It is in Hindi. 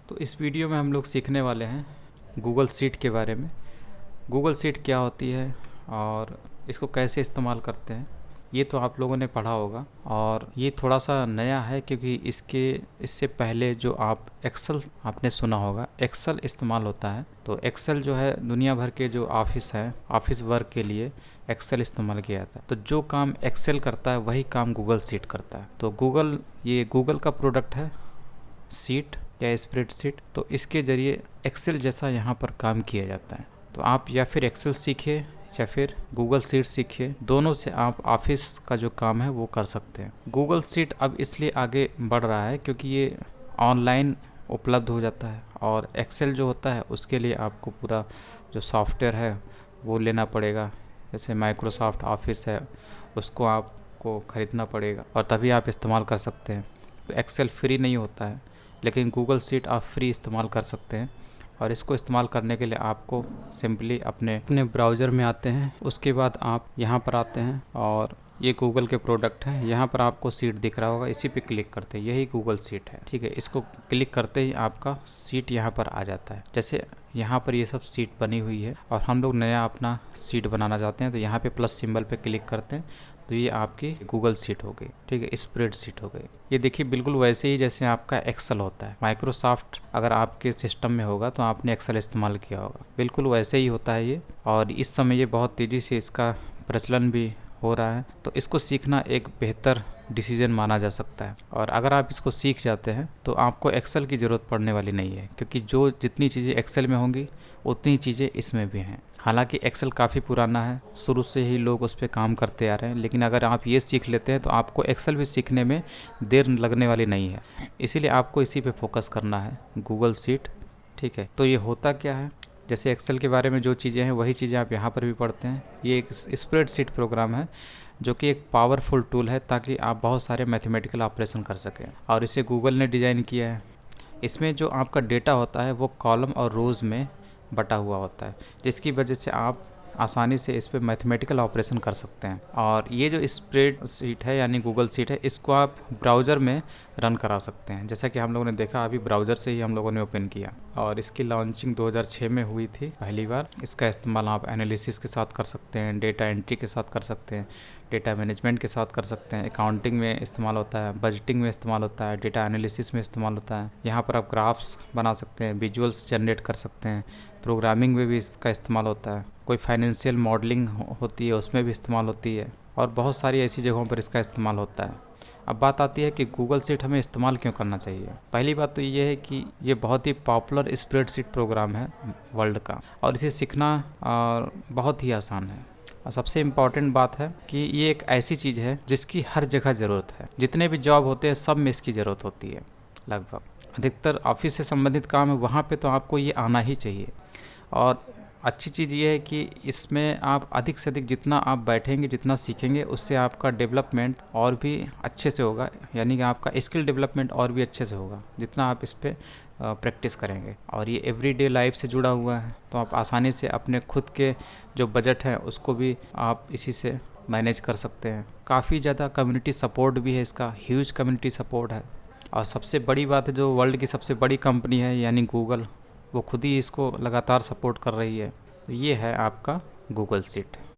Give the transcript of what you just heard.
तो इस वीडियो में हम लोग सीखने वाले हैं गूगल शीट के बारे में। गूगल शीट क्या होती है और इसको कैसे इस्तेमाल करते हैं, ये तो आप लोगों ने पढ़ा होगा। और ये थोड़ा सा नया है क्योंकि इससे पहले जो आप एक्सेल आपने सुना होगा, एक्सेल इस्तेमाल होता है। तो एक्सेल जो है दुनिया भर के जो ऑफिस है, ऑफिस वर्क के लिए एक्सेल इस्तेमाल किया जाता है। तो जो काम एक्सेल करता है वही काम गूगल शीट करता है। तो ये गूगल का प्रोडक्ट है शीट या स्प्रेडशीट। तो इसके ज़रिए एक्सेल जैसा यहाँ पर काम किया जाता है। तो आप या फिर एक्सेल सीखिए या फिर गूगल शीट सीखिए, दोनों से आप ऑफिस का जो काम है वो कर सकते हैं। गूगल शीट अब इसलिए आगे बढ़ रहा है क्योंकि ये ऑनलाइन उपलब्ध हो जाता है, और एक्सेल जो होता है उसके लिए आपको पूरा जो सॉफ्टवेयर है वो लेना पड़ेगा। जैसे माइक्रोसॉफ्ट ऑफिस है, उसको आपको ख़रीदना पड़ेगा और तभी आप इस्तेमाल कर सकते हैं। तो एक्सेल फ्री नहीं होता है, लेकिन गूगल शीट आप फ्री इस्तेमाल कर सकते हैं। और इसको इस्तेमाल करने के लिए आपको सिंपली अपने ब्राउज़र में आते हैं, उसके बाद आप यहाँ पर आते हैं और ये गूगल के प्रोडक्ट है। यहाँ पर आपको शीट दिख रहा होगा, इसी पे क्लिक करते हैं, यही गूगल शीट है। ठीक है, इसको क्लिक करते ही आपका शीट यहाँ पर आ जाता है। जैसे यहाँ पर ये सब शीट बनी हुई है और हम लोग नया अपना शीट बनाना चाहते हैं, तो यहाँ पे प्लस सिंबल पे क्लिक करते हैं, तो ये आपकी गूगल शीट हो गई। ठीक है, स्प्रेड शीट हो गई। ये देखिए बिल्कुल वैसे ही जैसे आपका एक्सेल होता है। माइक्रोसॉफ्ट अगर आपके सिस्टम में होगा तो आपने एक्सेल इस्तेमाल किया होगा, बिल्कुल वैसे ही होता है ये। और इस समय ये बहुत तेज़ी से इसका प्रचलन भी हो रहा है, तो इसको सीखना एक बेहतर डिसीजन माना जा सकता है। और अगर आप इसको सीख जाते हैं तो आपको एक्सेल की ज़रूरत पड़ने वाली नहीं है, क्योंकि जितनी चीज़ें एक्सेल में होंगी उतनी चीज़ें इसमें भी हैं। हालांकि एक्सेल काफ़ी पुराना है, शुरू से ही लोग उस पर काम करते आ रहे हैं, लेकिन अगर आप ये सीख लेते हैं तो आपको एक्सेल भी सीखने में देर लगने वाली नहीं है। इसीलिए आपको इसी पे फोकस करना है, गूगल शीट। ठीक है, तो ये होता क्या है, जैसे एक्सेल के बारे में जो चीज़ें हैं वही चीज़ें आप यहाँ पर भी पढ़ते हैं। ये एक स्प्रेडशीट प्रोग्राम है जो कि एक पावरफुल टूल है ताकि आप बहुत सारे मैथमेटिकल ऑपरेशन कर सकें, और इसे गूगल ने डिज़ाइन किया है। इसमें जो आपका डेटा होता है वो कॉलम और रोज़ में बटा हुआ होता है, जिसकी वजह से आप आसानी से इस पर मैथमेटिकल ऑपरेशन कर सकते हैं। और ये जो स्प्रेड शीट है यानी गूगल शीट है, इसको आप ब्राउज़र में रन करा सकते हैं। जैसा कि हम लोगों ने देखा, अभी ब्राउज़र से ही हम लोगों ने ओपन किया, और इसकी लॉन्चिंग 2006 में हुई थी पहली बार। इसका इस्तेमाल आप एनालिसिस के साथ कर सकते हैं, डेटा एंट्री के साथ कर सकते हैं, डेटा मैनेजमेंट के साथ कर सकते हैं, अकाउंटिंग में इस्तेमाल होता है, बजटिंग में इस्तेमाल होता है, डेटा एनालिसिस में इस्तेमाल होता है। यहाँ पर आप ग्राफ्स बना सकते हैं, विजुअल्स जनरेट कर सकते हैं, प्रोग्रामिंग में भी इसका इस्तेमाल होता है, कोई फाइनेंशियल मॉडलिंग होती है उसमें भी इस्तेमाल होती है, और बहुत सारी ऐसी जगहों पर इसका इस्तेमाल होता है। अब बात आती है कि गूगल शीट हमें इस्तेमाल क्यों करना चाहिए। पहली बात तो ये है कि ये बहुत ही पॉपुलर स्प्रेडशीट प्रोग्राम है वर्ल्ड का, और इसे सीखना बहुत ही आसान है। और सबसे इम्पॉर्टेंट बात है कि ये एक ऐसी चीज़ है जिसकी हर जगह ज़रूरत है। जितने भी जॉब होते हैं सब में इसकी ज़रूरत होती है। लगभग अधिकतर ऑफिस से संबंधित काम है, वहाँ पे तो आपको ये आना ही चाहिए। और अच्छी चीज़ ये है कि इसमें आप अधिक से अधिक जितना आप बैठेंगे, जितना सीखेंगे, उससे आपका डेवलपमेंट और भी अच्छे से होगा, यानी कि आपका स्किल डेवलपमेंट और भी अच्छे से होगा जितना आप इस पर प्रैक्टिस करेंगे। और ये एवरीडे लाइफ से जुड़ा हुआ है, तो आप आसानी से अपने खुद के जो बजट है उसको भी आप इसी से मैनेज कर सकते हैं। काफ़ी ज़्यादा कम्युनिटी सपोर्ट भी है, इसका ह्यूज कम्युनिटी सपोर्ट है। और सबसे बड़ी बात है, जो वर्ल्ड की सबसे बड़ी कंपनी है यानी गूगल, वो खुद ही इसको लगातार सपोर्ट कर रही है। तो ये है आपका गूगल शीट।